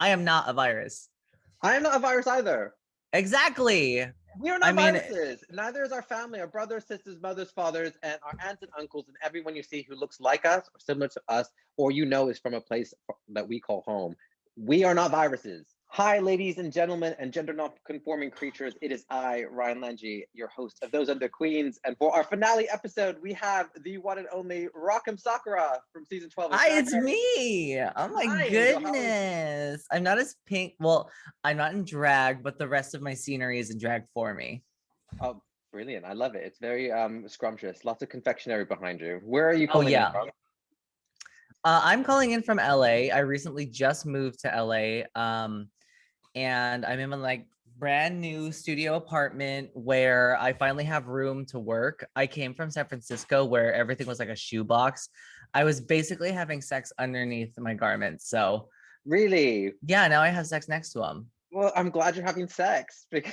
I am not a virus. I am not a virus either. Exactly. We are I not mean, viruses. Neither is our family, our brothers, sisters, mothers, fathers, and our aunts and uncles, and everyone you see who looks like us or similar to us, or is from a place that we call home. We are not viruses. Hi, ladies and gentlemen, and gender non-conforming creatures. It is I, Ryan Lanji, your host of Those Under Queens. And for our finale episode, we have the one and only Rock'em Sakura from season 12 of hi, Drag it's Race. me. Oh my Hi, Angel. How are you? goodness. I'm not as pink. Well, I'm not in drag, but the rest of my scenery is in drag for me. Oh, brilliant. I love it. It's very scrumptious. Lots of confectionery behind you. Where are you Oh calling in yeah. from? I'm calling in from LA. I recently just moved to LA. And I'm in my like brand new studio apartment where I finally have room to work. I came from San Francisco where everything was like a shoebox. I was basically having sex underneath my garments. So Really? yeah, now I have sex next to them. Well, I'm glad you're having sex because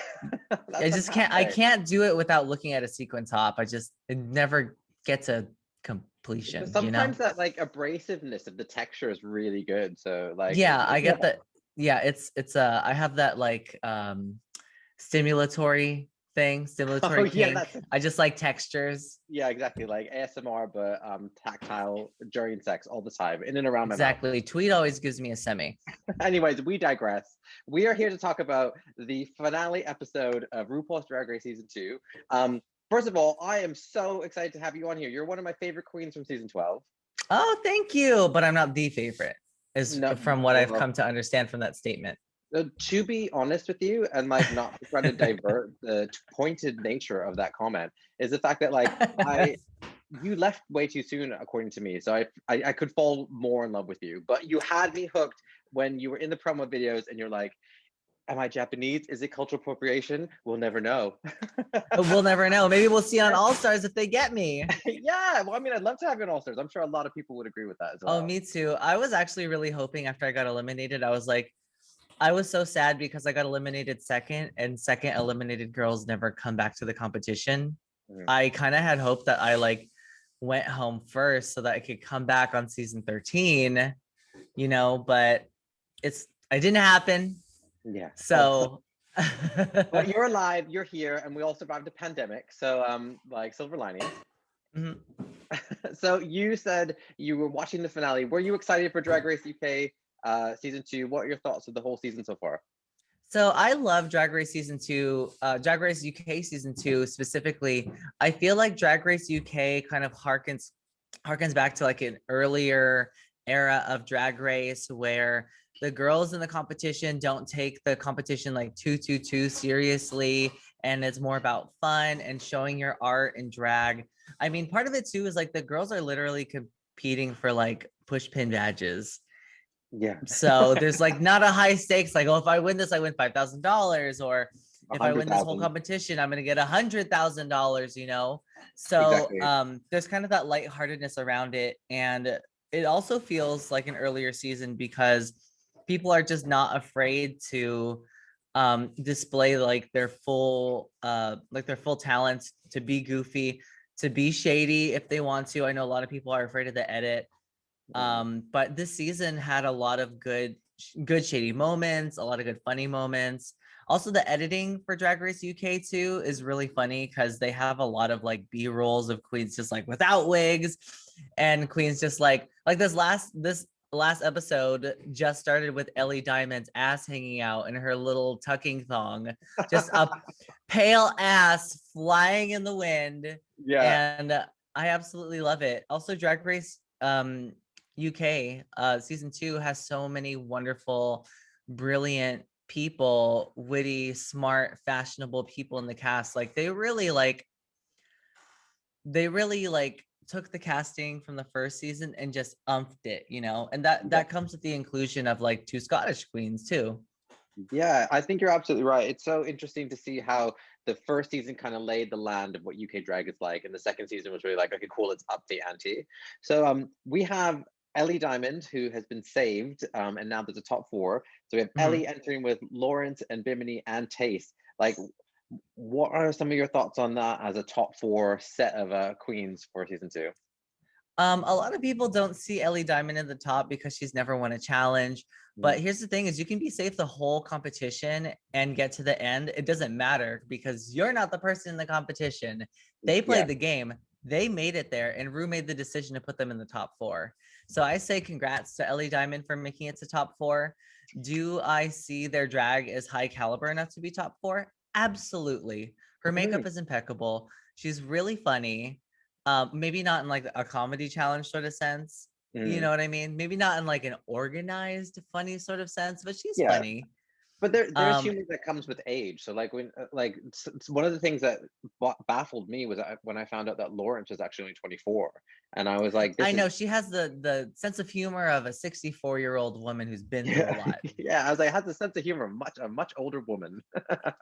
I that's just can't. I fantastic. can't do it without looking at a sequin top. It never get to But completion. You know? sometimes that like abrasiveness of the texture is really good. So like Yeah, I yeah. get that. Yeah, it's I have that like stimulatory thing, Oh stimulatory yeah, kink. that's I just like textures. yeah, exactly. Like ASMR, but tactile during sex all the time, in and around my mouth. Exactly. Tweet always gives me a semi. Anyways, we digress. We are here to talk about the finale episode of RuPaul's Drag Race season 2. First of all, I am so excited to have you on here. You're one of my favorite queens from season 12. Oh, thank you. But I'm not the favorite, is No, from what I've well, come to understand from that statement. to be honest with you, and like not to try to divert the pointed nature of that comment, is the fact that like I you left way too soon, according to me. So I could fall more in love with you, but you had me hooked when you were in the promo videos, and you're like, "Am I Japanese? Is it cultural appropriation? We'll never know." We'll never know. Maybe we'll see on All Stars if they get me. Yeah, well, I mean, I'd love to have you on All Stars. I'm sure a lot of people would agree with that as Oh, well. me too. I was actually really hoping after I got eliminated, I was like, I was so sad because I got eliminated second, and second eliminated girls never come back to the competition. Mhm. I kind of had hope that I like went home first so that I could come back on season 13, but I didn't happen. Yeah. So But you're alive, you're here, and we all survived the pandemic. So like silver linings. Mhm. So you said you were watching the finale. Were you excited for Drag Race UK season 2? What are your thoughts of the whole season so far? So I love Drag Race season 2, Drag Race UK season 2 specifically. I feel like Drag Race UK kind of harkens back to like an earlier era of Drag Race where the girls in the competition don't take the competition like too seriously, and it's more about fun and showing your art and drag. I mean, part of it too is like the girls are literally competing for like push pin badges. Yeah. So there's like not a high stakes, like, oh, if I win this, I win $5,000, or A if I hundred win this whole thousand. competition, I'm gonna get $100,000. So Exactly. there's kind of that lightheartedness around it. And it also feels like an earlier season because people are just not afraid to display like their full talents, to be goofy, to be shady if they want to. I know a lot of people are afraid of the edit, Mm. but this season had a lot of good shady moments, a lot of good funny moments. Also, the editing for Drag Race UK too is really funny because they have a lot of like B-rolls of queens just like without wigs, and queens just like this last episode just started with Ellie Diamond's ass hanging out in her little tucking thong, just a pale ass flying in the wind. Yeah. And I absolutely love it. Also, Drag Race UK season 2 has so many wonderful, brilliant people, witty, smart, fashionable people in the cast. Like they really took the casting from the first season and just umphed it, and that comes with the inclusion of like 2 Scottish queens too. Yeah, I think you're absolutely right. It's so interesting to see how the first season kind of laid the land of what UK drag is like, and the second season was really like, okay, cool, let's up the ante. So we have Ellie Diamond, who has been saved, and now there's a top 4. So we have Mhm. Ellie entering with Lawrence and Bimini and Taste. Like, what are some of your thoughts on that as a top 4 set of queens for season 2? A lot of people don't see Ellie Diamond in the top because she's never won a challenge. But Mm, here's the thing is you can be safe the whole competition and get to the end. It doesn't matter because you're not the person in the competition. They yeah. played the game. They made it there, and Rue made the decision to put them in the top four. So I say congrats to Ellie Diamond for making it to top four. Do I see their drag as high caliber enough to be top four? Absolutely. Her Mhm, makeup is impeccable. She's really funny. Maybe not in like a comedy challenge sort of sense. You mhm. know what I mean? Maybe not in like an organized, funny sort of sense, but she's Yeah. funny. But there's Um, humor that comes with age. So like when like one of the things that baffled me was when I found out that Lawrence was actually only 24, and I was like, I this is know she has the sense of humor of a 64-year-old woman who's been through a yeah lot. yeah. I was like, has a sense of humor, a much older woman. But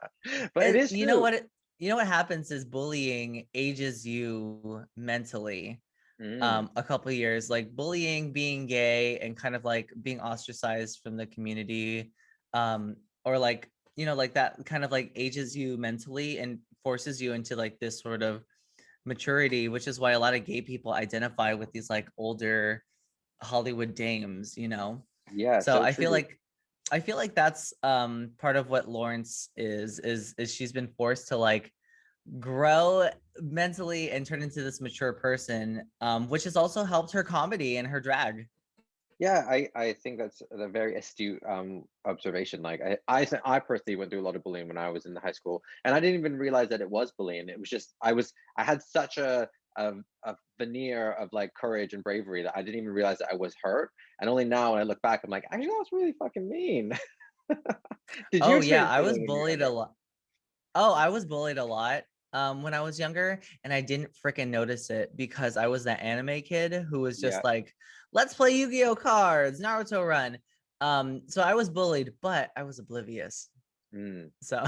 it And is true. you know what happens is bullying ages you mentally. Mm, A couple of years, like bullying, being gay, and kind of like being ostracized from the community, or like like that kind of like ages you mentally and forces you into like this sort of maturity, which is why a lot of gay people identify with these like older Hollywood dames, yeah, so so I feel true. like that's part of what Lawrence is she's been forced to like grow mentally and turn into this mature person, which has also helped her comedy and her drag. Yeah, I think that's a very astute observation. Like I personally went through a lot of bullying when I was in high school, and I didn't even realize that it was bullying. It was just I had such a, a veneer of like courage and bravery that I didn't even realize that I was hurt. And only now when I look back, I'm like, actually, that's really fucking mean. Did you Oh yeah, experience I was bullying when you were bullied a younger? lot. Oh, I was bullied a lot when I was younger, and I didn't freaking notice it because I was that anime kid who was Yeah. just like, let's play Yu-Gi-Oh cards, Naruto run. So I was bullied, but I was oblivious. Mm. So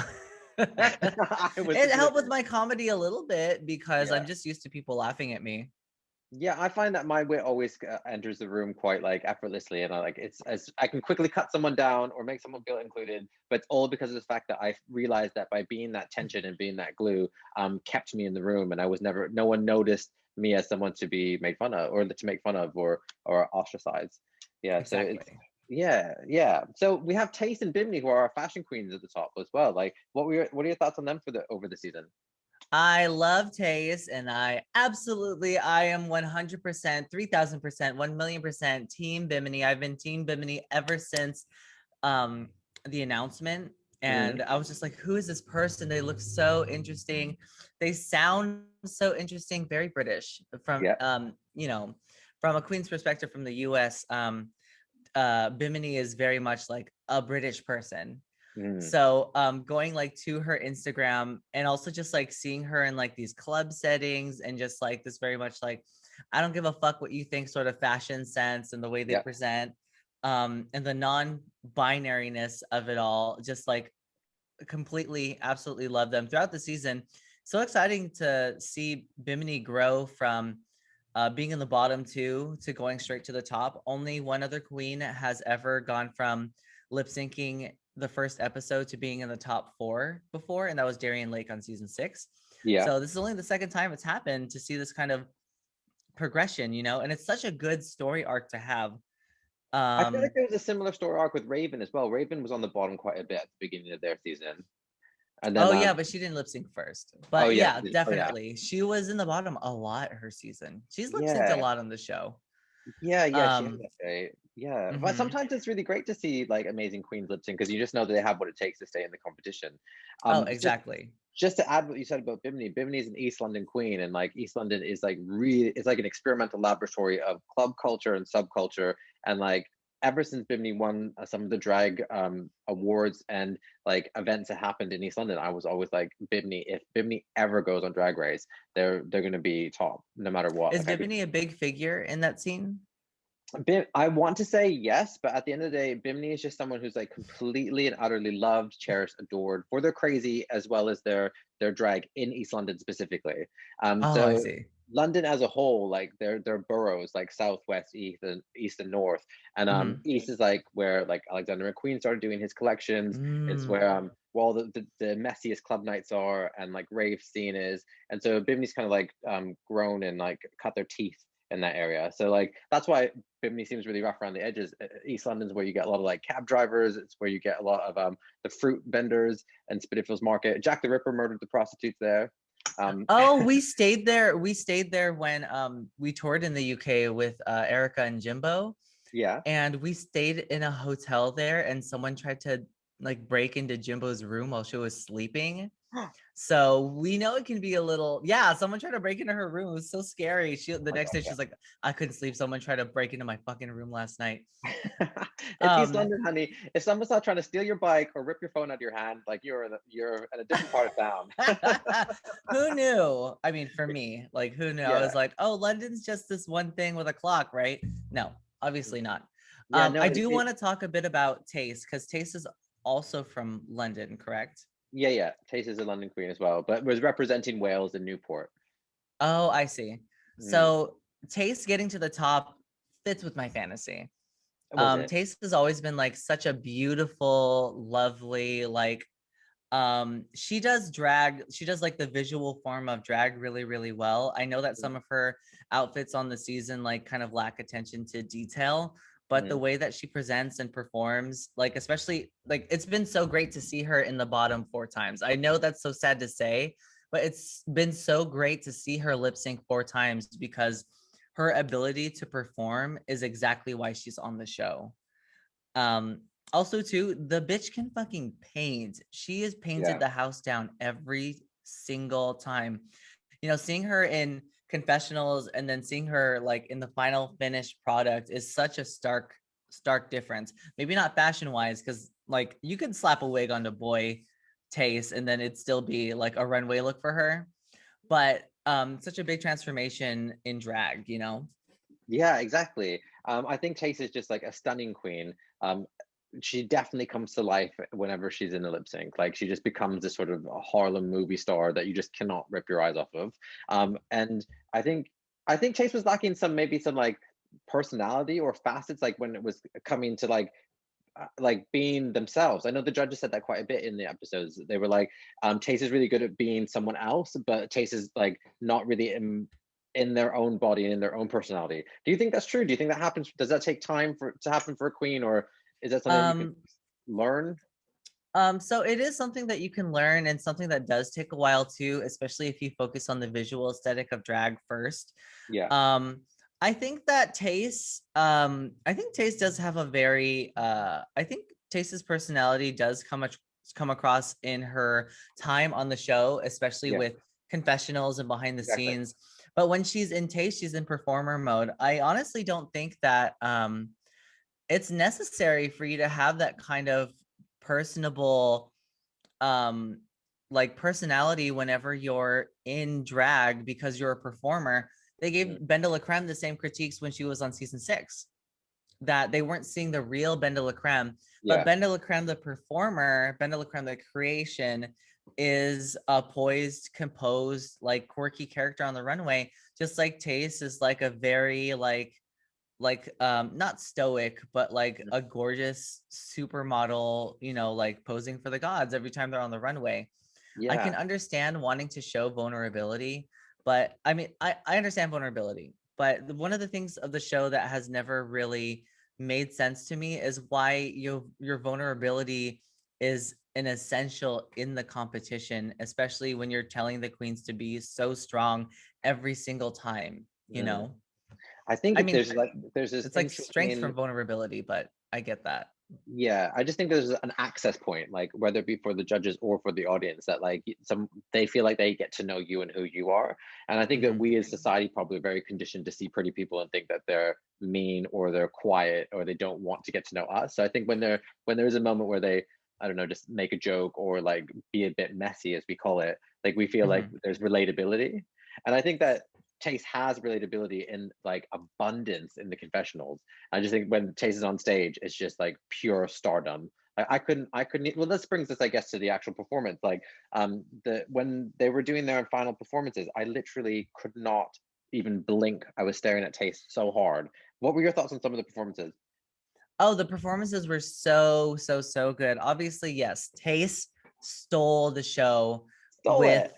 I was it helped with oblivious. my comedy a little bit because Yeah. I'm just used to people laughing at me. Yeah, I find that my wit always enters the room quite like effortlessly, and I like it's as I can quickly cut someone down or make someone feel included, but it's all because of the fact that I realized that by being that tension and being that glue, kept me in the room, and I was never no one noticed me as someone to be made fun of or to make fun of or ostracized. Yeah, so it's Exactly. yeah, yeah. So we have Taste and Bimini who are our fashion queens at the top as well. Like, what are your thoughts on them for the over the season? I love Taste, and I am 100%, 3,000%, 1,000,000% Team Bimini. I've been Team Bimini ever since um the announcement. Hmm. And I was just like, who is this person? They look so interesting. They sound so interesting, very British from Yeah. from a Queen's perspective from the US. Bimini is very much like a British person. Mm. So going like to her Instagram and also just like seeing her in like these club settings and just like this very much like I don't give a fuck what you think sort of fashion sense and the way they Yeah. present, and the non-binariness of it all, just like completely absolutely love them throughout the season. So exciting to see Bimini grow from being in the bottom two to going straight to the top. Only one other queen has ever gone from lip syncing the first episode to being in the top four before, and that was Darian Lake on season 6. Yeah. So this is only the second time it's happened to see this kind of progression, and it's such a good story arc to have. I feel like Um, there was a similar story arc with Raven as well. Raven was on the bottom quite a bit at the beginning of their season, and then oh yeah, but she didn't lip sync first. oh But yeah, yeah, oh yeah, definitely. She was in the bottom a lot her season. She's lip synced a yeah, lot on the show. yeah. She has Um, that right. Yeah, but mhm. sometimes it's really great to see like amazing queens lip sync because you just know that they have what it takes to stay in the competition. Oh, Just exactly. to add what you said about Bimini, Bimini is an East London queen, and like East London is like really it's like an experimental laboratory of club culture and subculture, and like ever since Bimini won some of the drag awards and like events that happened in East London, I was always like Bimini. If Bimini ever goes on Drag Race, they're gonna be top no matter what. Is Like I could Bimini a big figure in that scene? I want to say yes, but at the end of the day, Bimini is just someone who's like completely and utterly loved, cherished, adored for their crazy as well as their drag in East London specifically. Oh, I So see. London as a whole, like their boroughs, like South, West, East and North, and Hmm. East is like where like Alexander McQueen started doing his collections. It's Mm. where well the messiest club nights are and like rave scene is, and so Bimini's kind of like grown and like cut their teeth in that area. So like that's why Bimini seems really rough around the edges. East London's where you get a lot of like cab drivers. It's where you get a lot of the fruit vendors and Spitalfields Market. Jack the Ripper murdered the prostitutes there. Oh, we stayed there. We stayed there when we toured in the UK with Erica and Jimbo. Yeah. And we stayed in a hotel there, and someone tried to like break into Jimbo's room while she was sleeping. So we know it can be a little, yeah, someone tried to break into her room. It was so scary. The next day she's like, I couldn't sleep. Someone tried to break into my fucking room last night. It's East London, honey. If someone's not trying to steal your bike or rip your phone out of your hand, like you're in a different part of town. Who knew? I mean, for me, like who knew? I was like, oh, London's just this one thing with a clock, right? No, obviously not. Yeah, no, I do want to talk a bit about Taste, because Taste is also from London, correct? Yeah. Taste is a London queen as well, but was representing Wales and Newport. Oh, I see. So Taste getting to the top fits with my fantasy. Was it? Taste has always been like such a beautiful, lovely, like she does drag, she does like the visual form of drag really, really well. I know that some of her outfits on the season like kind of lack attention to detail, but the way that she presents and performs, like especially like it's been so great to see her in the bottom 4 times. I know that's so sad to say, but it's been so great to see her lip sync 4 times, because her ability to perform is exactly why she's on the show. Also too, the bitch can fucking paint. She has painted the house down every single time. You know, seeing her in confessionals and then seeing her like in the final finished product is such a stark difference. Maybe not fashion wise, because like you could slap a wig onto boy Taste and then it'd still be like a runway look for her, but such a big transformation in drag, you know. Yeah, exactly. I think Taste is just like a stunning queen. She definitely comes to life whenever she's in a lip sync. Like she just becomes this sort of Harlem movie star that you just cannot rip your eyes off of. And I think Chase was lacking maybe some like personality or facets, like when it was coming to like being themselves. I know the judges said that quite a bit in the episodes. They were like, Chase is really good at being someone else, but Chase is like not really in their own body and in their own personality. Do you think that's true? Do you think that happens? Does that take time to happen for a queen, or is that something that you can learn? So it is something that you can learn, and something that does take a while too, especially if you focus on the visual aesthetic of drag first. Yeah. I think that Taste does have a very I think Taste's personality does come across in her time on the show, especially with confessionals and behind the scenes. But when she's in Taste, she's in performer mode. I honestly don't think that it's necessary for you to have that kind of personable like personality whenever you're in drag, because you're a performer. They gave Ben de la Creme the same critiques when she was on season 6, that they weren't seeing the real Ben de la Creme. But Ben de la Creme, the performer, Ben de la Creme, the creation, is a poised, composed, like quirky character on the runway, just like Taste is like a very not stoic, but like a gorgeous supermodel, you know, like posing for the gods every time they're on the runway. I can understand wanting to show vulnerability, but I mean, I understand vulnerability, but one of the things of the show that has never really made sense to me is why your vulnerability is an essential in the competition, especially when you're telling the queens to be so strong every single time, you know. I think I mean, there's this it's like strength from vulnerability, but I get that. Yeah, I just think there's an access point, like whether it be for the judges or for the audience, that like they feel like they get to know you and who you are. And I think that we as society probably are very conditioned to see pretty people and think that they're mean or they're quiet or they don't want to get to know us. So I think when there's a moment where they, I don't know, just make a joke or like be a bit messy, as we call it, like we feel like there's relatability. And I think that Chase has relatability in like abundance in the confessionals. I just think when Chase is on stage, it's just like pure stardom. I couldn't. Well, this brings us, I guess, to the actual performance. Like, when they were doing their final performances, I literally could not even blink. I was staring at Chase so hard. What were your thoughts on some of the performances? Oh, the performances were so good. Obviously, yes, Taste stole the show with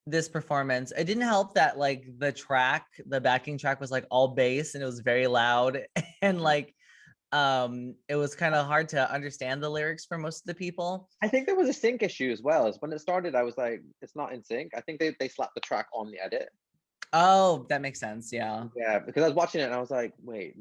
this performance. It didn't help that like the backing track was like all bass and it was very loud and like it was kind of hard to understand the lyrics for most of the people. I think there was a sync issue as well. As when it started, I was like, it's not in sync. I think they slapped the track on the edit. Oh, that makes sense. Yeah. Yeah, because I was watching it and I was like, wait,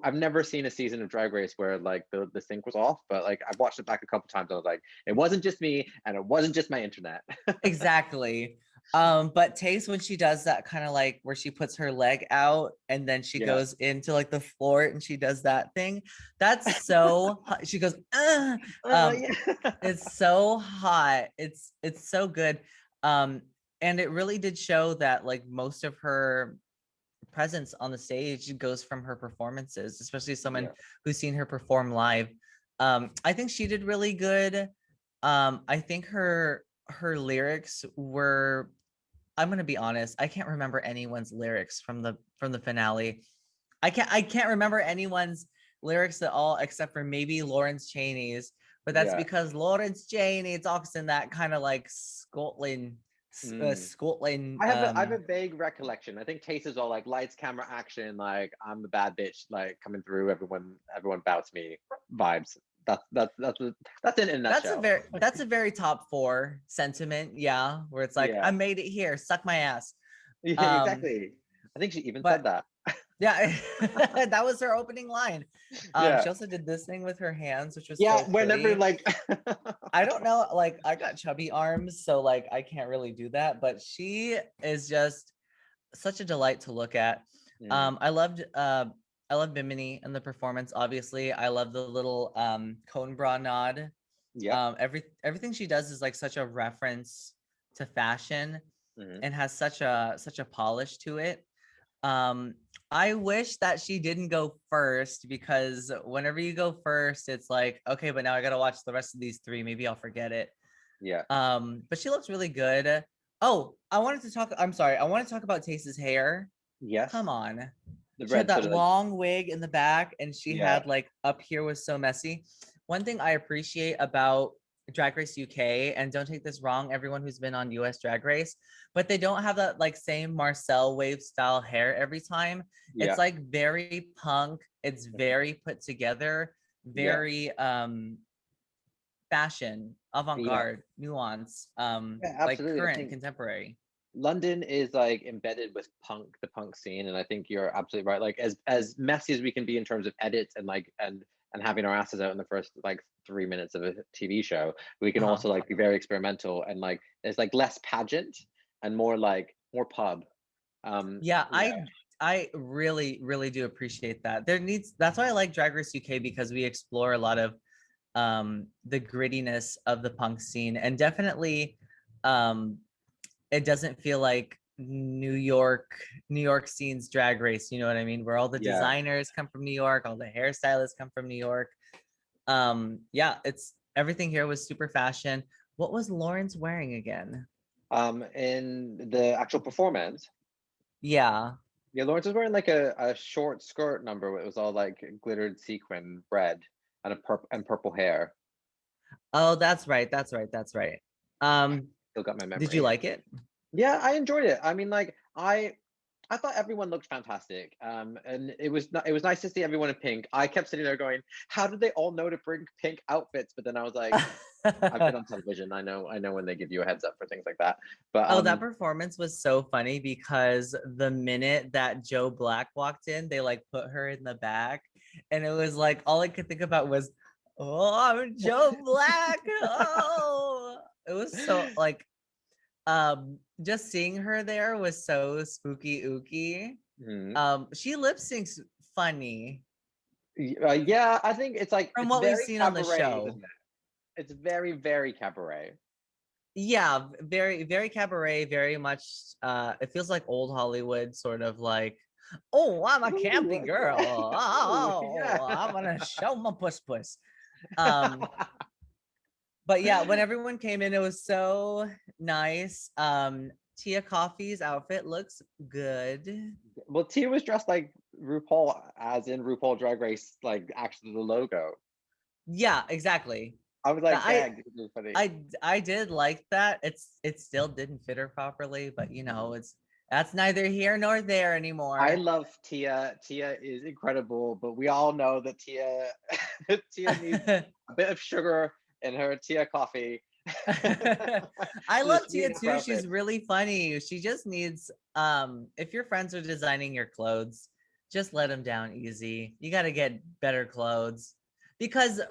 I've never seen a season of Drag Race where like the sync was off, but like I've watched it back a couple times and I was like, it wasn't just me and it wasn't just my internet. Exactly. But Taste, when she does that kind of like where she puts her leg out and then she Yeah. goes into like the floor and she does that thing, that's so she goes Yeah. it's so hot, it's so good. And it really did show that like most of her presence on the stage goes from her performances, especially someone Yeah. who's seen her perform live. I think she did really good. I think her lyrics were, I'm gonna be honest, I can't remember anyone's lyrics from the finale. I can't remember anyone's lyrics at all except for maybe Lawrence Chaney's, but that's Yeah. because Lawrence Chaney talks in that kind of like Mm. Scotland. I have a vague recollection. I think Taste is all like lights, camera, action, like I'm the bad bitch, like coming through, everyone bow to me vibes. That's it in a nutshell. That's a very top four sentiment, yeah, where it's like I Yeah. made it here, suck my ass. Yeah, Um, exactly. I think she even said but that. yeah, that was her opening line. Yeah. She also did this thing with her hands, which was Yeah, so whenever pretty. like I don't know, like I got chubby arms, so like I can't really do that, but she is just such a delight to look at. Mm, I loved Bimini and the performance, obviously. I love the little cone bra nod. yep. Everything she does is like such a reference to fashion Mhm. and has such a polish to it. Um, I wish that she didn't go first because whenever you go first, it's like, okay, but now I gotta watch the rest of these three. Maybe I'll forget it. Yeah. But she looks really good. Oh, I'm sorry, I want to talk about Taste's hair. Yes. Come on. The She had red sort that of like long wig in the back, and she yeah. had like up here was so messy. One thing I appreciate about Drag Race UK, and don't take this wrong, everyone who's been on US Drag Race, but they don't have that like same Marcel wave style hair every time. It's Yeah. like very punk, it's Mhm. very put together, Yeah. very fashion, Yeah. avant-garde, nuance, Yeah, like absolutely. I current think contemporary. London is like embedded with the punk scene, and I think you're absolutely right. Like as messy as we can be in terms of edits and like and having our asses out in the first like 3 minutes of a TV show, we can Uh-huh. also like be very experimental and like there's like less pageant and more like more pub. Yeah, Yeah, I really really do appreciate that. That's why I like Drag Race UK, because we explore a lot of the grittiness of the punk scene, and definitely um it doesn't feel like New York scene's Drag Race, you know what I mean, where all the yeah. designers come from New York, all the hairstylists come from New York. Yeah, it's everything here was super fashion. What was Lawrence wearing again? In the actual performance, Yeah. yeah, Lawrence was wearing like a short skirt number. It was all like glittered sequin red and purple hair. Oh, that's right. That's right. Um, Still got my did you memory. like it? Yeah, I enjoyed it. I mean, like I thought everyone looked fantastic. And it was nice to see everyone in pink. I kept sitting there going, how did they all know to bring pink outfits? But then I was like, I've been on television. I know when they give you a heads up for things like that. But Oh, that performance was so funny because the minute that Joe Black walked in, they like put her in the back, and it was like all I could think about was, "Oh, I'm Joe Black." Oh, it was so like just seeing her there was so spooky ooky. mhm. She lip syncs funny Yeah, I think from it's what we've very seen on the cabaret, isn't show. it? It's very, very cabaret. Yeah, very very cabaret, very much it feels like old Hollywood, sort of like, oh, I'm a campy Ooh, girl, yeah. Ooh, oh, yeah. I'm gonna show my puss. um but yeah, when everyone came in, it was so nice. Tia Coffee's outfit looks good. Well, Tia was dressed like RuPaul, as in RuPaul Drag Race, like actually the logo. Yeah, exactly. I was Yeah, like gagged. It was funny. I did like that. It still didn't fit her properly, but that's neither here nor there I anymore. love Tia. Tia is incredible, but we all know that Tia Tia needs a bit of sugar in her Tia coffee. I to love sweeten Tia up her too. She's outfits. really funny. She just needs if your friends are designing your clothes, just let them down easy. You got to get better clothes because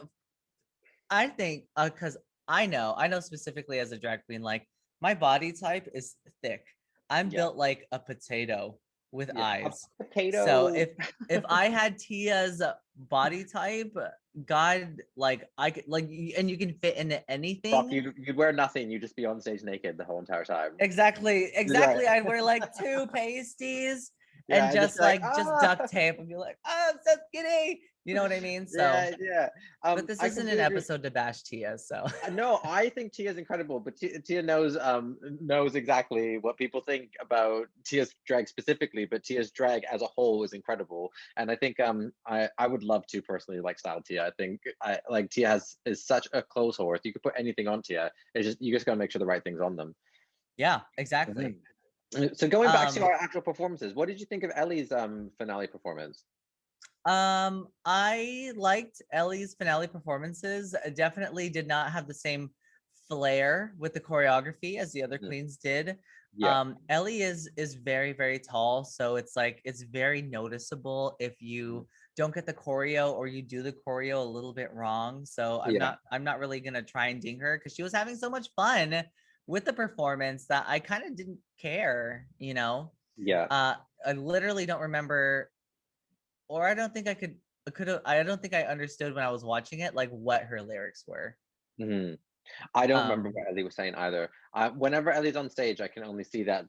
I think because I know specifically as a drag queen, like my body type is thick. I'm Yeah, built like a potato with yeah. A eyes. So potato. if I had Tia's body type, God, like I could and you can fit into Fuck, anything. you'd wear nothing. You'd just be on stage naked the whole entire time. Exactly, You're right. exactly. I'd wear like two pasties Yeah, and and just just be like, like just ah, duct tape and be like, oh, I'm so skinny. You know what I mean? So, yeah, yeah. but this I isn't an completely agree. episode to bash Tia, so No, I think Tia's incredible, but Tia knows exactly what people think about Tia's drag specifically, but Tia's drag as a whole is incredible. And I think I would love to personally like style Tia. I think I like Tia is such a clothes horse. You could put anything on Tia. It's just you just gotta make sure the right thing's on them. yeah, exactly. Mhm. So going back to Um, our actual performances, what did you think of Ellie's finale performance? I liked Ellie's finale performances. Definitely did not have the same flair with the choreography as the other Mhm. queens did. Yeah, Ellie is very, very tall, so it's like it's very noticeable if Mhm. you don't get the choreo or you do the choreo a little bit wrong. So Yeah, I'm not really gonna try and ding her because she was having so much fun with the performance that I kind of didn't care, you know. yeah. I literally don't remember, or I don't think I don't think I understood when I was watching it, like what her lyrics were. Mhm. I don't remember Um, what Ellie was saying either. Whenever Ellie's on stage, I can only see that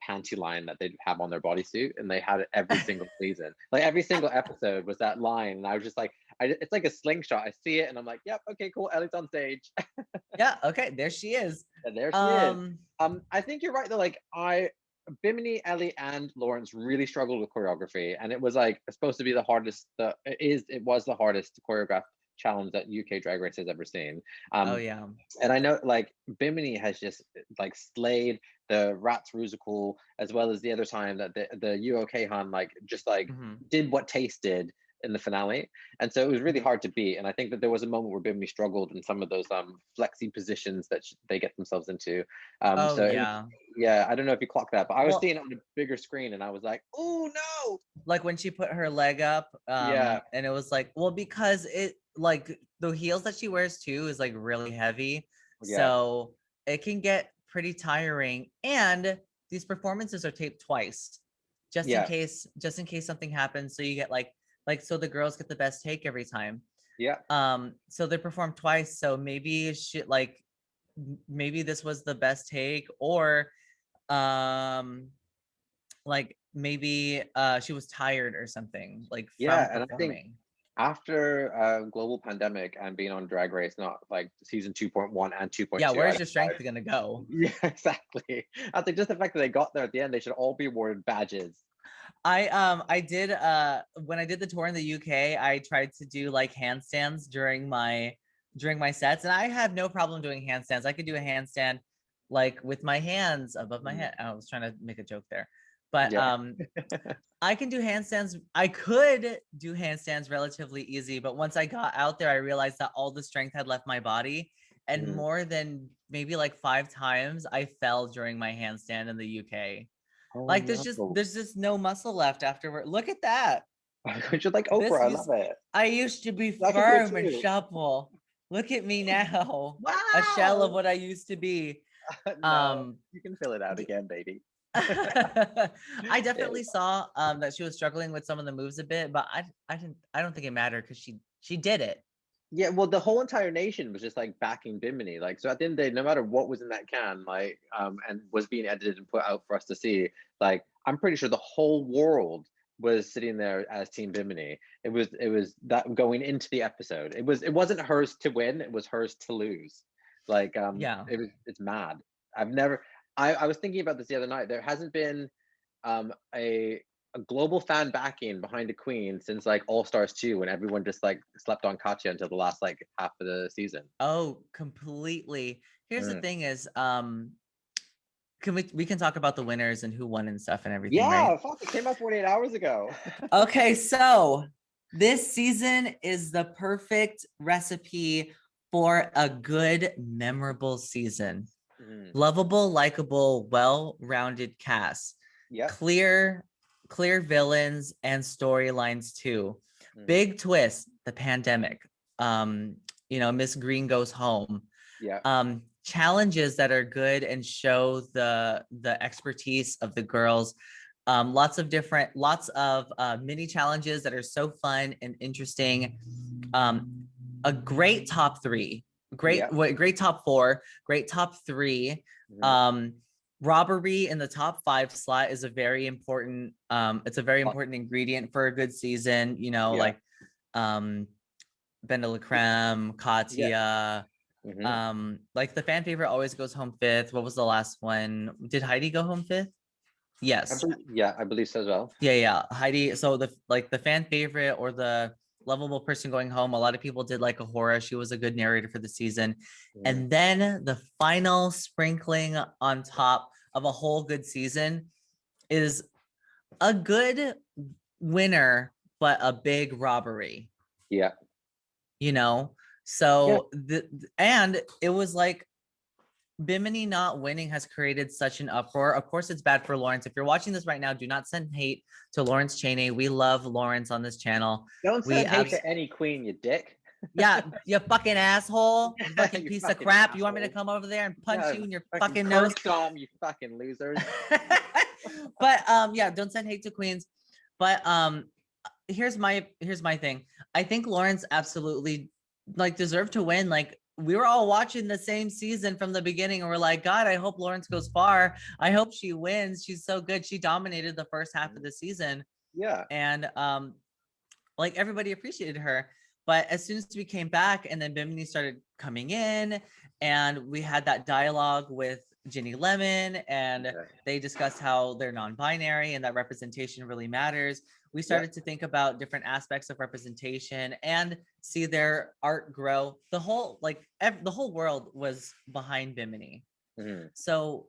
panty line that they have on their bodysuit, and they had it every single season. Like every single episode was that line, and I was just like, it's like a slingshot. I see it, and I'm like, yep, okay, cool. Ellie's on stage, yeah, okay, there she is. and there she is. Um, I think you're right though. Bimini, Ellie, and Lawrence really struggled with choreography, and it was like supposed to be the hardest. It was the hardest choreographed challenge that UK Drag Race has ever seen. oh Um, yeah. and I know like Bimini has just like slayed the Rats Rusical as well as the other time that the UK Han like just like Hmm. did what Taste did in the finale. And so it was really Hmm. hard to beat. And I think that there was a moment where Bimini struggled in some of those flexy positions that they get themselves into. Oh So it was, yeah. yeah, I don't know if you clocked that, but I was Well, seeing it on a bigger screen and I was like, oh no. like when she put her leg up, Yeah, and it was like, well, because it like the heels that she wears too is like really heavy, yeah, so it can get pretty tiring. And these performances are taped twice, yeah, just in case something happens. So you get like so the girls get the best take every time. yeah. So they perform twice. So maybe she like maybe this was the best take, or um like maybe she was tired or something like from Yeah, and I think performing. after global pandemic and being on Drag Race, not like season 2.1 and Yeah, 2.2, I where's your strength gonna go? yeah, exactly. I think just the fact that they got there at the end, they should all be awarded badges. I did when I did the tour in the UK, I tried to do like handstands during my sets, and I have no problem doing handstands. I could do a handstand like with my hands above my Mhm. head. I was trying to make a joke there. But Yeah, I can do handstands. I could do handstands relatively easy, but once I got out there, I realized that all the strength had left my body. And Mhm. more than maybe like 5 times, I fell during my handstand in the UK. Oh Like no. there's just no muscle left afterward. Look at that. We should like This Oprah. I love used it. I used to be I can do it firm and too. supple. Look at me now. A shell of Wow. what I used to be. No, Um you can fill it out again, baby. I Yeah. definitely saw that she was struggling with some of the moves a bit, but I don't think it mattered because she did it. Yeah, well, the whole entire nation was just like backing Bimini. Like, so at the end of the day, no matter what was in that can, like, and was being edited and put out for us to see, like, I'm pretty sure the whole world was sitting there as Team Bimini. It was that going into the episode. It wasn't hers to win, it was hers to lose. Like, Yeah. it's mad. I've never I was thinking about this the other night. There hasn't been a a global fan backing behind a queen since like All Stars 2 when everyone just like slept on Katya until the last like half of the season. Oh, completely. Here's the Mm. thing is, can we can talk about the winners and who won and stuff and everything, right? Yeah, fuck, it came out 48 hours ago. Okay, so this season is the perfect recipe for a good, memorable season. Mm. Lovable, likable, well-rounded cast. Yep. Clear villains and storylines too. Mm. Big twist, the pandemic. Miss Green goes home. Yeah. Challenges that are good and show the expertise of the girls. Lots of mini challenges that are so fun and interesting. A great top three, Yeah. great top four, great top three. Mhm. um Robbery in the top 5 slot is a very important, it's a very important ingredient for a good season, Yeah. like Ben de la Creme, Yeah. Katya. Mhm. Like the fan favorite always goes home 5th. What was the last one? Did Heidi go home 5th? Yes. Yeah, I believe so as well. Yeah. Heidi. So the fan favorite or the lovable person going home, a lot of people did like Ahura. She was a good narrator for the season. Mm. And then the final sprinkling on top of a whole good season is a good winner, but a big robbery, Yeah. you know? Yeah. So and it was like Bimini not winning has created such an uproar. Of course, it's bad for Lawrence. If you're watching this right now, do not send hate to Lawrence Chaney. We love Lawrence on this channel. Don't We send hate to any queen, you dick. Yeah, you fucking asshole, you fucking You piece of fucking crap. You want me to asshole. come over there and punch Yeah, you in your fucking fucking curse nose? Dom, you fucking losers. But yeah, don't send hate to queens. But here's my thing. I think Lawrence absolutely like deserved to win. Like we were all watching the same season from the beginning and we're like, God, I hope Lawrence goes far. I hope she wins. She's so good. She dominated the first half of the season. Yeah. And like everybody appreciated her. But as soon as we came back and then Bimini started coming in and we had that dialogue with Ginny Lemon and Yeah. they discussed how they're non-binary and that representation really matters. We started to think about different aspects of representation and see their art grow. The whole world was behind Bimini. Mm-hmm. So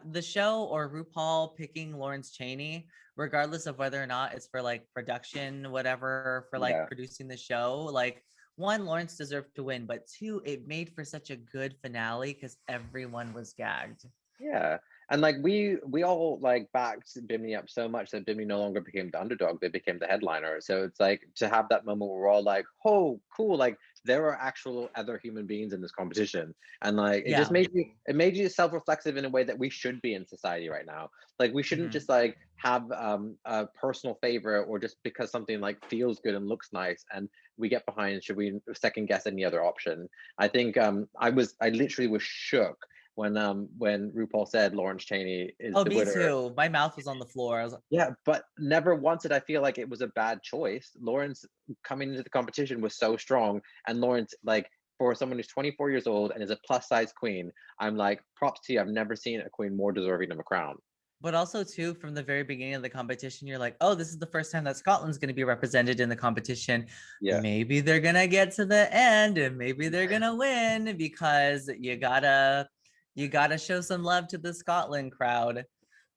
the show or RuPaul picking Lawrence Chaney, regardless of whether or not it's for like production, whatever, for like Yeah. producing the show, like one, Lawrence deserved to win, but two, it made for such a good finale because everyone was gagged. Yeah. And like we all like backed Bimini up so much that Bimini no longer became the underdog, they became the headliner. So it's like to have that moment where we're all like, oh, cool, like there are actual other human beings in this competition. And like it just Yeah. made you self-reflexive in a way that we should be in society right now. Like we shouldn't just like have a personal favorite or just because something like feels good and looks nice and we get behind, should we second guess any other option? I think I literally was shook when RuPaul said Lawrence Chaney is Oh, the me winner. too. My mouth was on the floor. I was like, Yeah, but never once did I feel like it was a bad choice. Lawrence coming into the competition was so strong, and Lawrence, like for someone who's 24 years old and is a plus size queen, I'm like props to you. I've never seen a queen more deserving of a crown. but also too, from the very beginning of the competition, you're like, oh, this is the first time that Scotland's going to be represented in the competition. Yeah, Maybe they're going to get to the end and maybe they're going to win because you gotta show some love to the Scotland crowd.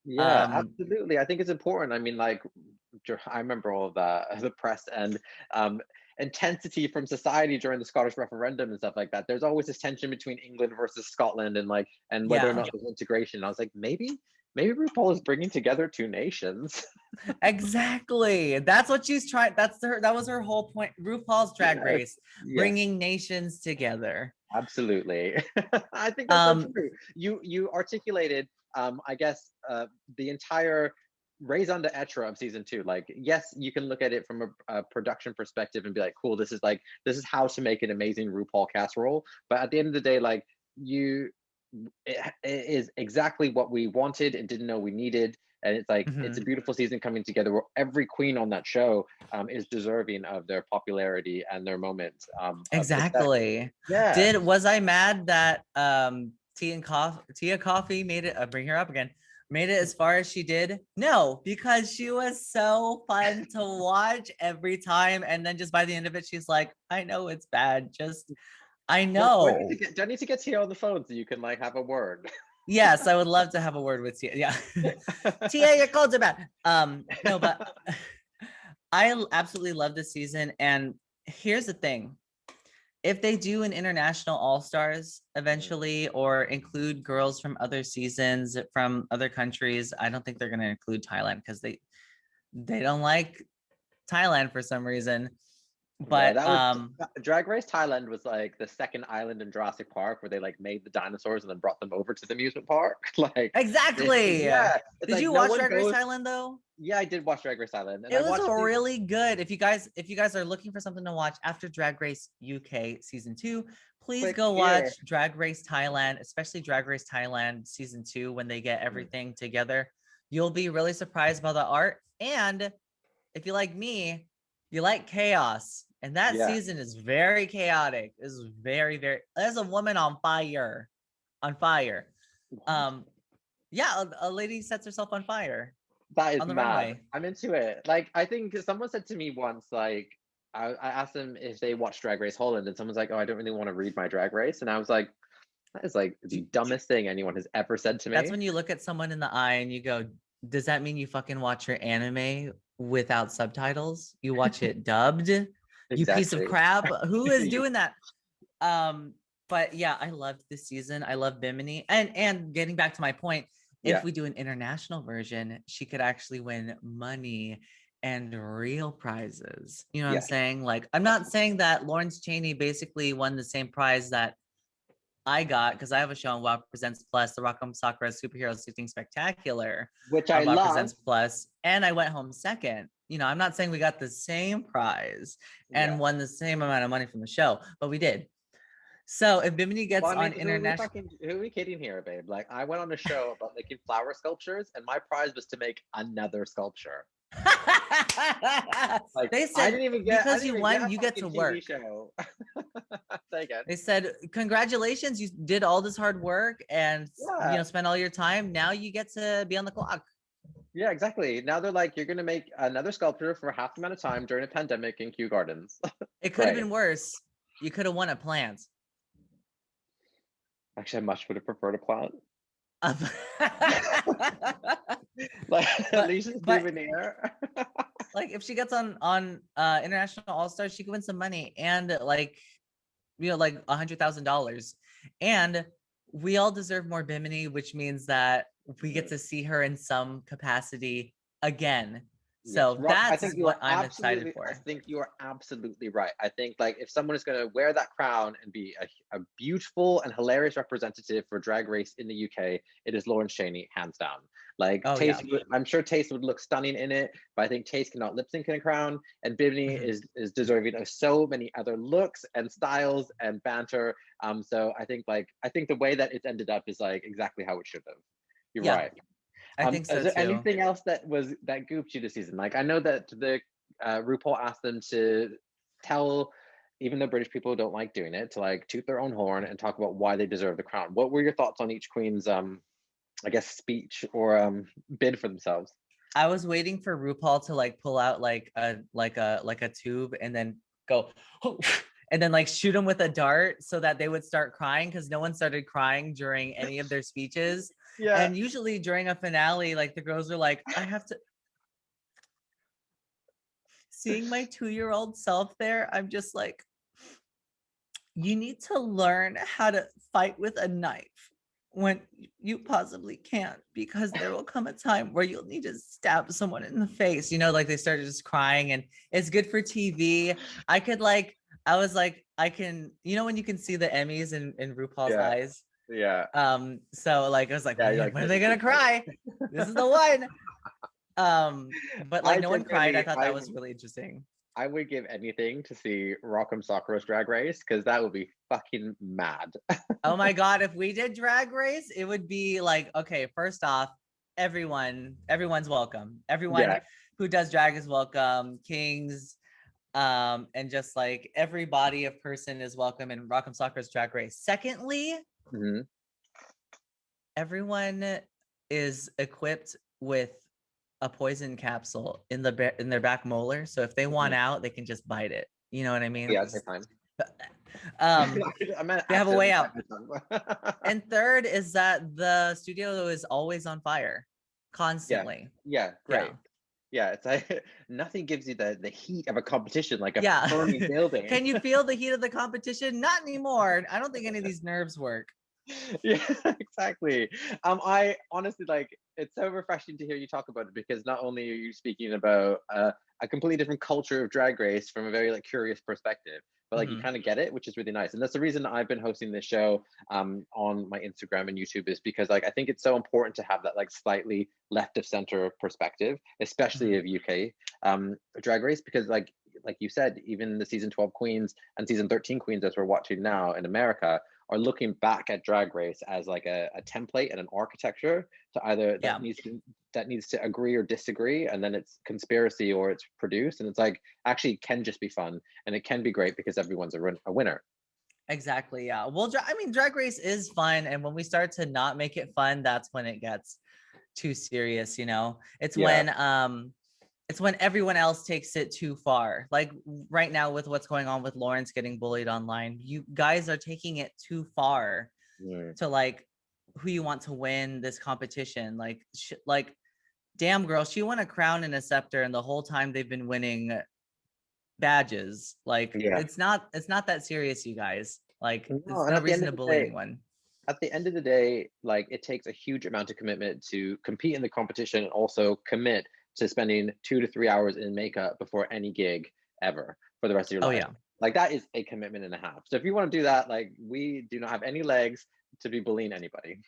yeah, absolutely. I think it's important. I mean, like I remember all of the press and um, intensity from society during the Scottish referendum and stuff like that. There's always this tension between England versus Scotland and like and whether or Yeah, not there's integration. And I was like, maybe RuPaul is bringing together two nations. exactly. That's what she's trying. That was her whole point. RuPaul's Drag Yes, Race, yes, bringing nations together. absolutely. I think that's so Um, true. You articulated, I guess, the entire raison d'etre of season 2. Like, yes, you can look at it from a production perspective and be like, cool, this is how to make an amazing RuPaul casserole. But at the end of the day, like it is exactly what we wanted and didn't know we needed. And it's like it's a beautiful season coming together where every queen on that show is deserving of their popularity and their moments of success. exactly. Yeah. Was I mad that Tia Coffee made it? Bring her up again. made it as far as she did? No, because she was so fun to watch every time. And then just by the end of it, she's like, I know it's bad. Just, I know. Do I need to get Tia on the phone so you can like have a word? Yes, I would love to have a word with Tia. Yeah. Tia, your codes are bad. No, but I absolutely love this season. And here's the thing. If they do an international all-stars eventually or include girls from other seasons from other countries, I don't think they're going to include Thailand because they don't like Thailand for some reason. Yeah, But that was Drag Race Thailand was like the second island in Jurassic Park where they like made the dinosaurs and then brought them over to the amusement park. Like exactly. yeah, it's Did like you no watch one Drag Race goes. Thailand though? Yeah, I did watch Drag Race Thailand, and It I was watched the really good. If you guys are looking for something to watch after Drag Race UK season 2, please quick go here. watch Drag Race Thailand, especially Drag Race Thailand season 2 when they get everything together. You'll be really surprised by the art. And if you like me, you like chaos. And that Yeah, season is very chaotic. Is very, very there's a woman on fire. On fire. Um, yeah, a lady sets herself on fire that is on the mad. runway. I'm into it. Like I think someone said to me once, like I asked them if they watched Drag Race Holland, and someone's like, "Oh, I don't really want to read my Drag Race," and I was like, "That is like the dumbest thing anyone has ever said to That's me." when you look at someone in the eye and you go, does that mean you fucking watch your anime without subtitles? You watch it dubbed? You piece of Exactly. crap. Who is You- doing that? Um, but yeah, I loved this season. I love Bimini. And getting back to my point, if yeah, we do an international version, she could actually win money and real prizes. You know what I'm yeah. saying? Like, I'm not saying that Lawrence Chaney basically won the same prize that I got because I have a show on Wow Presents Plus, the Rock'em Sakura Superhero Sitting Spectacular Which I on Wow love. Presents Plus, and I went home second. You know, I'm not saying we got the same prize Yeah. and won the same amount of money from the show, but we did. So if Bimini gets Well, I on mean, international, who are we kidding here, babe? Like, I went on a show about making flower sculptures, and my prize was to make another sculpture. Like, they said I because didn't you even get won, a you get fucking to TV work. show. Say again. They said, congratulations, you did all this hard work and Yeah, spend all your time. Now you get to be on the clock. yeah, exactly. Now they're like, you're gonna make another sculpture for half the amount of time during a pandemic in Kew Gardens. It could have Great. been worse. You could have won a plant. Actually, I much would have preferred a plant. Um, Like, at but least it's but souvenir. like if she gets on international all stars, she could win some money and like like $100,000. And we all deserve more Bimini, which means that we get to see her in some capacity again. Yes, So Rock. that's what I'm excited I for. think you are absolutely right. I think like if someone is going to wear that crown and be a beautiful and hilarious representative for Drag Race in the UK, it is Lauren Chaney, hands down. Like Oh yeah. I'm sure Taste would look stunning in it, but I think Taste cannot lip sync in a crown, and Bimini Mhm. is deserving of so many other looks and styles and banter. So I think the way that it's ended up is like exactly how it should have. You're Yeah, right. I think Is so there too. anything else that gooped you this season? Like I know that the RuPaul asked them to tell, even though British people don't like doing it, to like toot their own horn and talk about why they deserve the crown. What were your thoughts on each queen's I guess speech or bid for themselves? I was waiting for RuPaul to like pull out like a tube and then go and then like shoot them with a dart so that they would start crying because no one started crying during any of their speeches. Yeah. And usually during a finale, like the girls are like, I have to seeing my 2-year-old self there, I'm just like, you need to learn how to fight with a knife when you possibly can't, because there will come a time where you'll need to stab someone in the face. Like they started just crying, and it's good for TV. I was like, I can, when you can see the Emmys in RuPaul's Yeah. eyes. Yeah. So like I was like, Yeah. You're when like, are this they is gonna cry? This is the one. But like I no one cried. I genuinely, thought that was really interesting. I would give anything to see Rock'em Sakura's Drag Race because that would be fucking mad. Oh my God, if we did Drag Race, it would be like, okay, first off, everyone's welcome. Everyone Yeah. who does drag is welcome. Kings, and just like every body of person is welcome in Rock'em Sakura's Drag Race. Secondly, Mhm. everyone is equipped with a poison capsule in in their back molar. So if they want out, they can just bite it. You know what I mean? Yeah, take time. Um, I meant they have a way accidentally out. bite my tongue. And third is that the studio is always on fire, Yeah, constantly. yeah, Yeah. great. Yeah, it's like nothing gives you the heat of a competition like a Yeah. burning building. Can you feel the heat of the competition? Not anymore. I don't think any of these nerves work. Yeah, exactly. I honestly like it's so refreshing to hear you talk about it because not only are you speaking about a completely different culture of drag race from a very like curious perspective, but like you Mhm. kind of get it, which is really nice. And that's the reason I've been hosting this show on my Instagram and YouTube is because like I think it's so important to have that like slightly left of center perspective, especially Mhm. of UK drag race, because like you said, even the season 12 queens and season 13 queens as we're watching now in America are looking back at drag race as like a template and an architecture to either Yeah. that needs to agree or disagree, and then it's conspiracy or it's produced, and it's like actually it can just be fun and it can be great because everyone's a winner. Exactly. Yeah. Well, I mean, drag race is fun. And when we start to not make it fun, that's when it gets too serious, you know? Yeah. It's when everyone else takes it too far. Like right now with what's going on with Lawrence getting bullied online, you guys are taking it too far Mm. to like who you want to win this competition. Like damn girl, she won a crown and a scepter and the whole time they've been winning badges. Like Yeah. it's not that serious, you guys. Like No, there's and no at the end reason of to the bully day, anyone. like it takes a huge amount of commitment to compete in the competition and also commit to spending 2 to 3 hours in makeup before any gig ever for the rest of your Oh life. yeah. Like that is a commitment and a half. So if you want to do that, like we do not have any legs to be bullying anybody.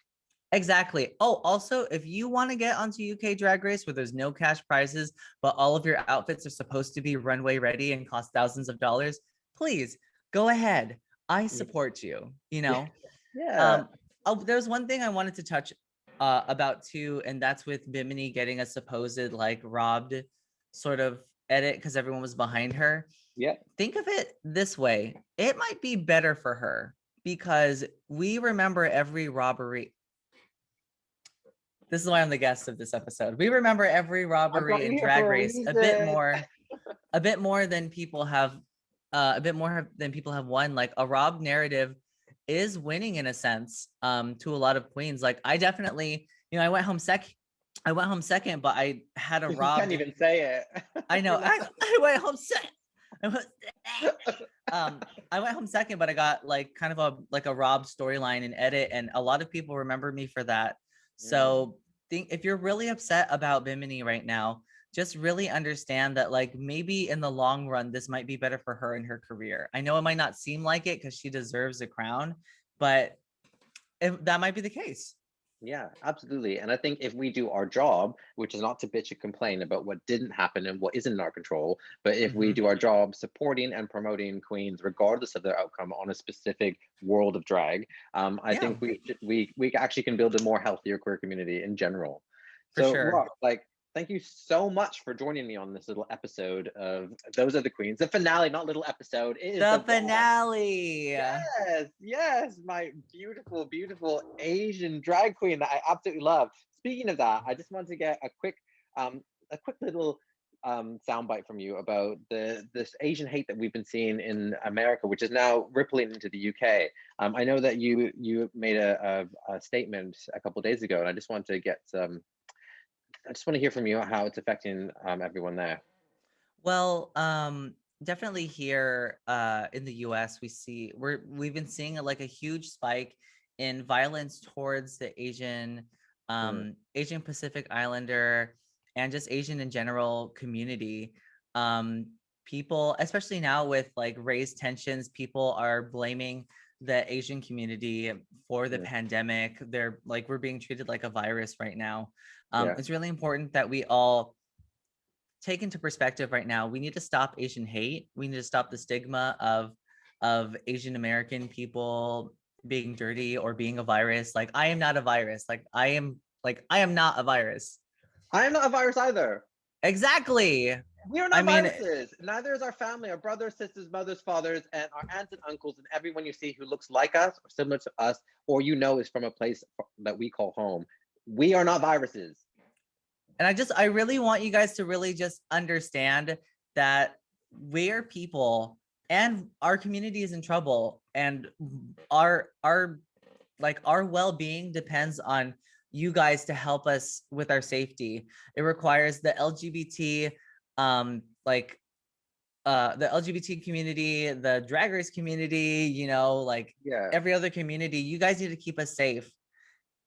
Exactly. Oh, also, if you want to get onto UK Drag Race where there's no cash prizes, but all of your outfits are supposed to be runway ready and cost thousands of dollars, please go ahead. I Yeah. support you, you Yeah. know? Yeah. Um, oh, there's one thing I wanted to touch about too, and that's with Bimini getting a supposed like robbed sort of edit because everyone was behind her. Yeah. Think of it this way. It might be better for her because we remember every robbery. This is why I'm the guest of this episode. We remember every I robbery brought you in here Drag for a Race reason. a bit more than people have, a bit more than people have won. Like a robbed narrative is winning in a sense, to a lot of queens. Like I definitely, I went home second. I went home second, but I had a You can't robbed. even say it. I know. You're like, I went home second. um, I went home second, but I got like kind of a Rob storyline and edit, and a lot of people remember me for that. mm, So think if you're really upset about Bimini right now, just really understand that like maybe in the long run this might be better for her in her career. I know it might not seem like it because she deserves a crown, but that might be the case. yeah, absolutely. And I think if we do our job, which is not to bitch and complain about what didn't happen and what isn't in our control, but if we Mm-hmm. do our job supporting and promoting queens, regardless of their outcome on a specific world of drag, I Yeah, think we actually can build a more healthier queer community in general. for So, sure. Rock, like, thank you so much for joining me on this little episode of Those Are the Queens, the finale, not little episode. It is the The one. finale. Yes, yes, my beautiful, beautiful Asian drag queen that I absolutely love. Speaking of that, I just wanted to get a quick little soundbite from you about this Asian hate that we've been seeing in America, which is now rippling into the UK. I know that you made a statement a couple of days ago, and I just want to get I just want to hear from you how it's affecting everyone there. Well, definitely here in the US, we've been seeing like a huge spike in violence towards the Mm, Asian Pacific Islander and just Asian in general community. People, especially now with like raised tensions, people are blaming the Asian community for the mm, pandemic. They're like we're being treated like a virus right now. yeah, It's really important that we all take into perspective right now. We need to stop Asian hate. We need to stop the stigma of Asian American people being dirty or being a virus. Like I am not a virus. I am not a virus. I am not a virus either. Exactly. We are I not mean, viruses. Neither is our family, our brothers, sisters, mothers, fathers, and our aunts and uncles, and everyone you see who looks like us or similar to us, or is from a place that we call home. We are not viruses. And I really want you guys to really just understand that we are people and our community is in trouble, and our like our well-being depends on you guys to help us with our safety. It requires the LGBT like the LGBT community, the drag race community, you know, like Yeah. every other community. You guys need to keep us safe.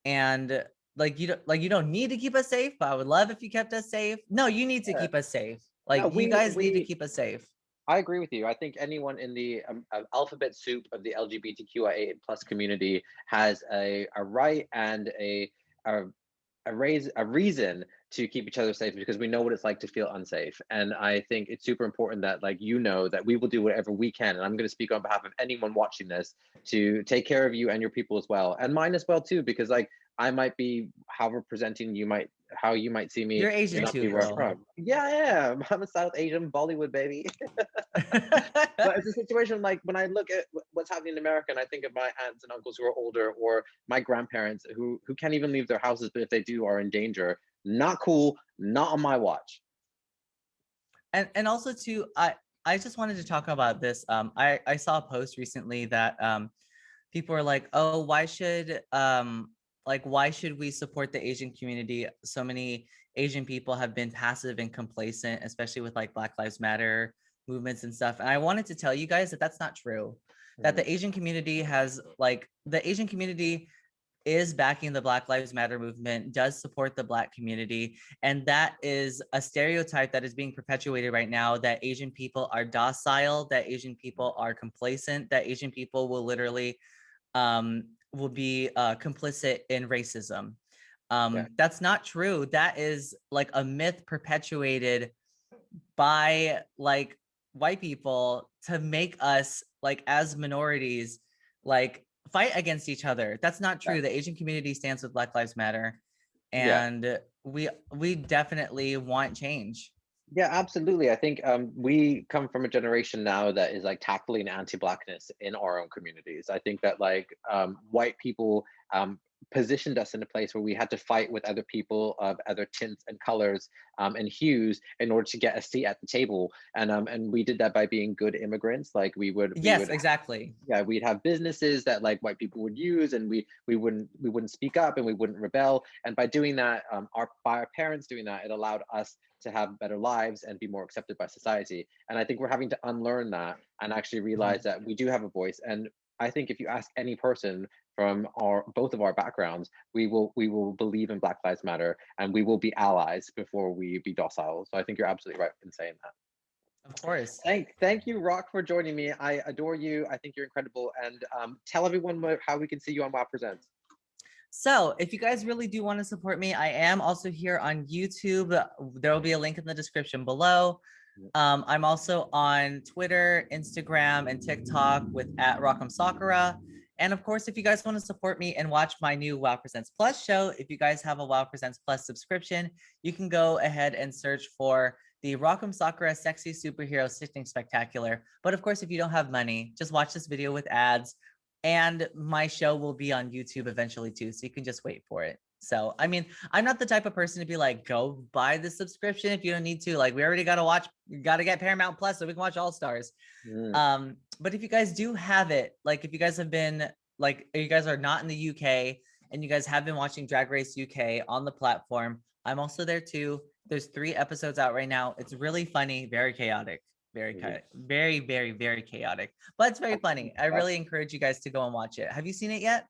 And you don't need to keep us safe, but I would love if you kept us safe. No, you need to Yeah. keep us safe. No, Like you guys need to we keep us safe. I agree with you. I think anyone in the alphabet soup of the LGBTQIA plus community has a right and a a reason to keep each other safe, because we know what it's like to feel unsafe. And I think it's super important that, like, you know, that we will do whatever we can. And I'm going to speak on behalf of anyone watching this to take care of you and your people as well, and mine as well too, because like I might be how representing you might how you might see me You're may Asian not too, be where I'm bro. from. Yeah, I am. I'm a South Asian Bollywood baby. But it's a situation like when I look at what's happening in America, and I think of my aunts and uncles who are older, or my grandparents who can't even leave their houses, but if they do, are in danger. Not cool. Not on my watch. And also too, I just wanted to talk about this. I saw a post recently that people are like, oh, why should we support the Asian community? So many Asian people have been passive and complacent, especially with like Black Lives Matter movements and stuff. And I wanted to tell you guys that that's not true. That the Asian community the Asian community is backing the Black Lives Matter movement, does support the Black community. And that is a stereotype that is being perpetuated right now, that Asian people are docile, that Asian people are complacent, that Asian people will literally will be complicit in racism. Yeah. That's not true. That is like a myth perpetuated by like white people to make us like as minorities like fight against each other. That's not Yeah. true. The Asian community stands with Black Lives Matter, Yeah. and we definitely want change. Yeah, absolutely. I think we come from a generation now that is like tackling anti-blackness in our own communities. I think that like white people positioned us in a place where we had to fight with other people of other tints and colors and hues in order to get a seat at the table. And we did that by being good immigrants. Like we Yes, would exactly. yeah, we'd have businesses that like white people would use, and we wouldn't speak up and we wouldn't rebel. And by doing that, by our parents doing that, it allowed us to have better lives and be more accepted by society. And I think we're having to unlearn that and actually realize that we do have a voice. And I think if you ask any person from our both of our backgrounds, we will believe in Black Lives Matter, and we will be allies before we be docile. So I think you're absolutely right in saying that. Of course. Thank you, Rock, for joining me. I adore you. I think you're incredible. And tell everyone how we can see you on Wow Presents. So if you guys really do want to support me, I am also here on YouTube. There will be a link in the description below. I'm also on Twitter, Instagram, and TikTok with @Rock'emSakura. And of course, if you guys want to support me and watch my new Wow Presents Plus show, if you guys have a Wow Presents Plus subscription, you can go ahead and search for the Rock'em Sakura Sexy Superhero Stitching Spectacular. But of course, if you don't have money, just watch this video with ads. And my show will be on YouTube eventually too, so you can just wait for it. So, I mean, I'm not the type of person to be like, go buy the subscription if you don't need to. Like, we already got to watch, you got to get Paramount Plus so we can watch All Stars. But if you guys do have it, like if you guys have been, like, you guys are not in the UK and you guys have been watching Drag Race UK on the platform, I'm also there too. There's 3 episodes out right now. It's really funny, very chaotic. Very, very, very chaotic, but it's very funny. I really encourage you guys to go and watch it. Have you seen it yet?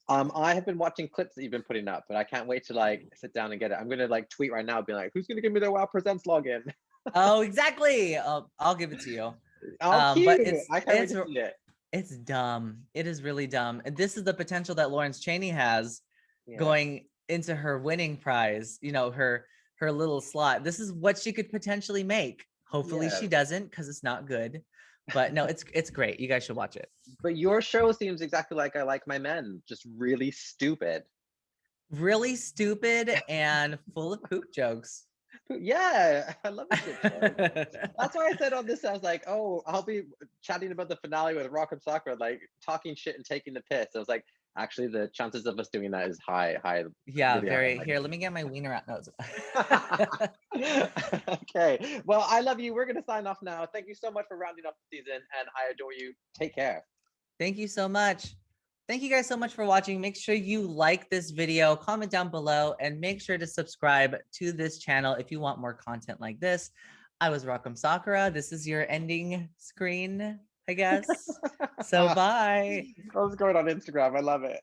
I have been watching clips that you've been putting up, but I can't wait to like sit down and get it. I'm gonna like tweet right now, being like, "Who's gonna give me their Wow Presents login?" Oh, exactly. I'll give it to you. Oh, But cute! I can't wait to see it. it's dumb. It is really dumb. And this is the potential that Lawrence Chaney has Yeah. going into her winning prize, you know, her little slot. This is what she could potentially make. Hopefully Yeah. she doesn't, because it's not good. But no, it's great. You guys should watch it. But your show seems exactly like I Like My Men, just really stupid. Really stupid and full of poop jokes. Yeah, I love a shit show. That's why I said on this, I was like, oh, I'll be chatting about the finale with Rock'em Sakura, like talking shit and taking the piss. I was like, Actually, the chances of us doing that is high, Yeah, really very. high. Here, let me get my wiener out. No. Okay. Well, I love you. We're gonna sign off now. Thank you so much for rounding off the season, and I adore you. Take care. Thank you so much. Thank you guys so much for watching. Make sure you like this video, comment down below, and make sure to subscribe to this channel if you want more content like this. I was Rock'em Sakura. This is your ending screen, I guess. So bye. I was going on Instagram. I love it.